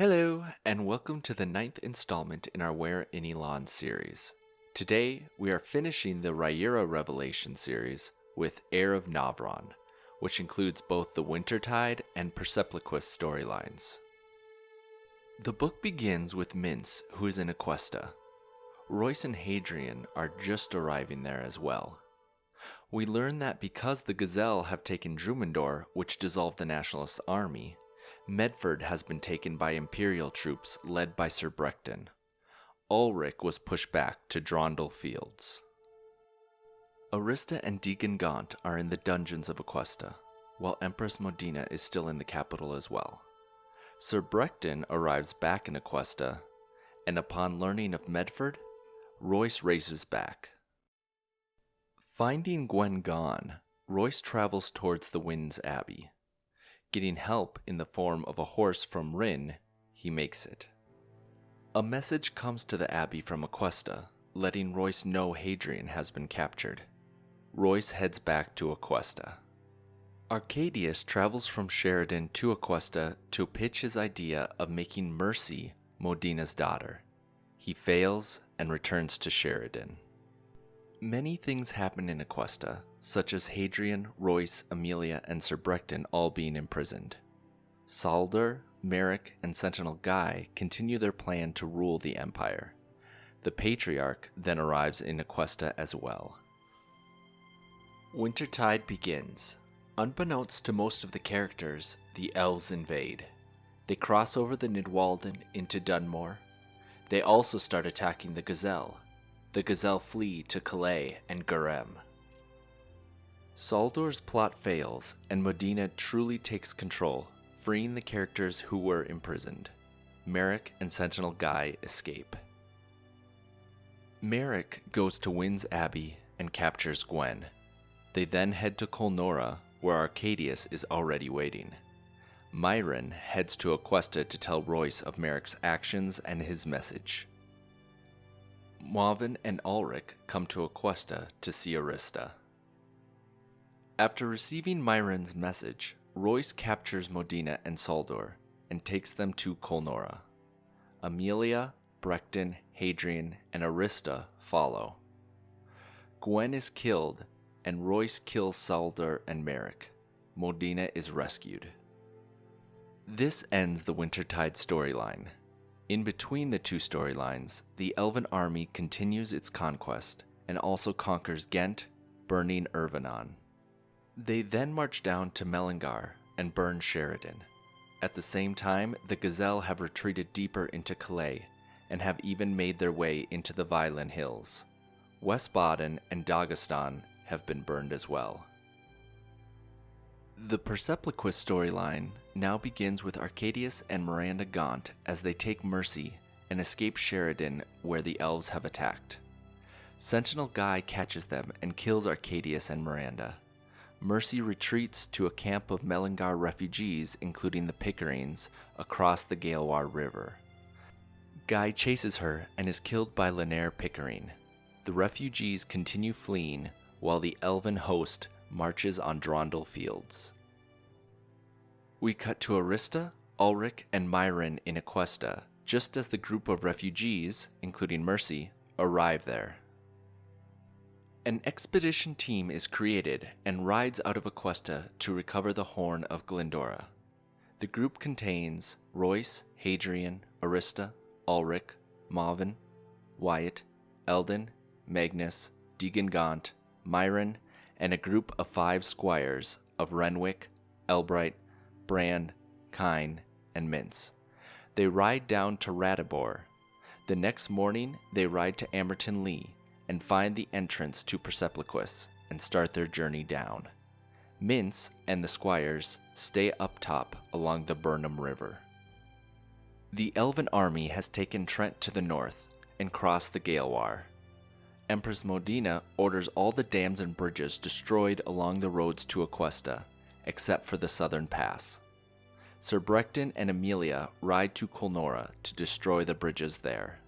Hello, and welcome to the 9th installment in our Where in Elan series. Today, we are finishing the Riyria Revelations series with Heir of Novron, which includes both the Wintertide and Persepliquis storylines. The book begins with Mince, who is in Aquesta. Royce and Hadrian are just arriving there as well. We learn that because the Gazelle have taken Drumendor, which dissolved the Nationalist army, Medford has been taken by Imperial troops led by Sir Brecton. Ulrich was pushed back to Drondel Fields. Arista and Deacon Gaunt are in the dungeons of Aquesta, while Empress Modena is still in the capital as well. Sir Brecton arrives back in Aquesta, and upon learning of Medford, Royce races back. Finding Gwen gone, Royce travels towards the Winds Abbey. Getting help in the form of a horse from Rin, he makes it. A message comes to the Abbey from Aquesta, letting Royce know Hadrian has been captured. Royce heads back to Aquesta. Arcadius travels from Sheridan to Aquesta to pitch his idea of making Mercy Modena's daughter. He fails and returns to Sheridan. Many things happen in Aquesta, such as Hadrian, Royce, Amelia, and Sir Brecton all being imprisoned. Salder, Merrick, and Sentinel Guy continue their plan to rule the Empire. The Patriarch then arrives in Aquesta as well. Wintertide begins. Unbeknownst to most of the characters, the Elves invade. They cross over the Nidwalden into Dunmore. They also start attacking the Gazelle. The Gazelle flee to Calais and Garem. Saldor's plot fails, and Modena truly takes control, freeing the characters who were imprisoned. Merrick and Sentinel Guy escape. Merrick goes to Winds Abbey and captures Gwen. They then head to Colnora, where Arcadius is already waiting. Myron heads to Aquesta to tell Royce of Merrick's actions and his message. Marvin and Ulrich come to Aquesta to see Arista. After receiving Myron's message, Royce captures Modena and Saldor and takes them to Colnora. Amelia, Brecton, Hadrian, and Arista follow. Gwen is killed, and Royce kills Saldor and Merrick. Modena is rescued. This ends the Wintertide storyline. In between the two storylines, the Elven army continues its conquest and also conquers Ghent, burning Irvanon. They then march down to Melangar and burn Sheridan. At the same time, the Gazelle have retreated deeper into Calais and have even made their way into the Violin Hills. Westbaden and Dagestan have been burned as well. The Persepliquis storyline now begins with Arcadius and Miranda Gaunt as they take Mercy and escape Sheridan, where the elves have attacked. Sentinel Guy catches them and kills Arcadius and Miranda. Mercy retreats to a camp of Melangar refugees, including the Pickerings, across the Gaelwar River. Guy chases her and is killed by Lenaire Pickering. The refugees continue fleeing while the elven host marches on Drondel Fields. We cut to Arista, Ulrich, and Myron in Aquesta, just as the group of refugees, including Mercy, arrive there. An expedition team is created and rides out of Aquesta to recover the Horn of Glendora. The group contains Royce, Hadrian, Arista, Ulrich, Marvin, Wyatt, Eldon, Magnus, Deacon Gaunt, Myron, and a group of 5 squires of Renwick, Elbright, Bran, Kine, and Mince. They ride down to Ratibor. The next morning, they ride to Amerton Lee and find the entrance to Persepliquis and start their journey down. Mince and the squires stay up top along the Burnham River. The Elven army has taken Trent to the north and crossed the Gaelwar. Empress Modena orders all the dams and bridges destroyed along the roads to Aquesta, except for the southern pass. Sir Brecton and Amelia ride to Colnora to destroy the bridges there.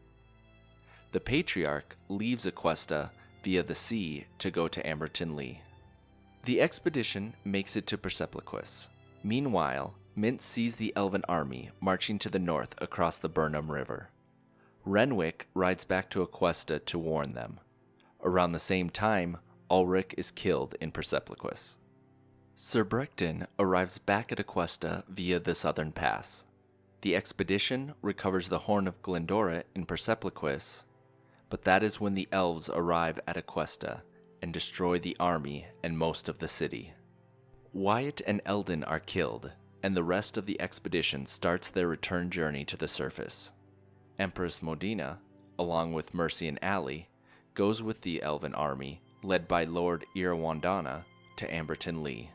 The Patriarch leaves Aquesta via the sea to go to Amerton Lee. The expedition makes it to Persepliquis. Meanwhile, Mint sees the elven army marching to the north across the Burnham River. Renwick rides back to Aquesta to warn them. Around the same time, Ulrich is killed in Persepliquis. Sir Brechton arrives back at Aquesta via the southern pass. The expedition recovers the Horn of Glendora in Persepliquis, but that is when the elves arrive at Aquesta and destroy the army and most of the city. Wyatt and Eldon are killed, and the rest of the expedition starts their return journey to the surface. Empress Modena, along with Mercy and Allie, goes with the elven army, led by Lord Irwandana, to Amberton Lee.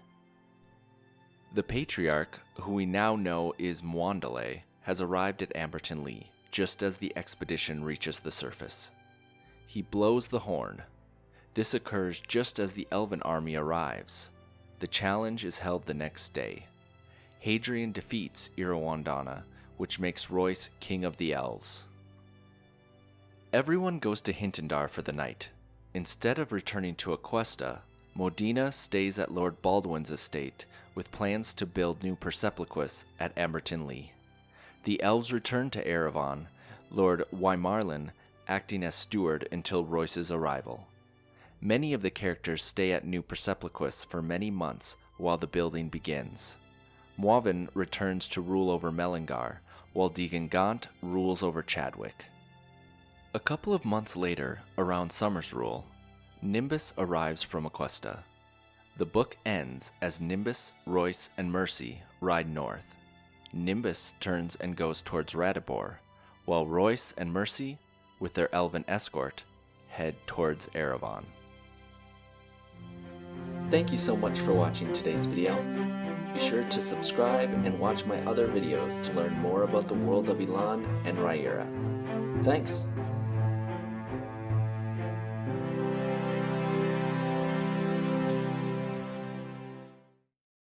The Patriarch, who we now know is Mwandale, has arrived at Amberton Lee, just as the expedition reaches the surface. He blows the horn. This occurs just as the elven army arrives. The challenge is held the next day. Hadrian defeats Irwandana, which makes Royce king of the elves. Everyone goes to Hintendar for the night. Instead of returning to Aquesta, Modena stays at Lord Baldwin's estate with plans to build new Persepliquis at Amberton Lee. The elves return to Erevan, Lord Wymarlin acting as steward until Royce's arrival. Many of the characters stay at New Persepliquis for many months while the building begins. Muavin returns to rule over Melangar, while Deegan Gaunt rules over Chadwick. A couple of months later, around Summer's Rule, Nimbus arrives from Aquesta. The book ends as Nimbus, Royce, and Mercy ride north. Nimbus turns and goes towards Radibor, while Royce and Mercy, with their elven escort, head towards Erevan. Thank you so much for watching today's video. Be sure to subscribe and watch my other videos to learn more about the world of Elan and Riyria. Thanks!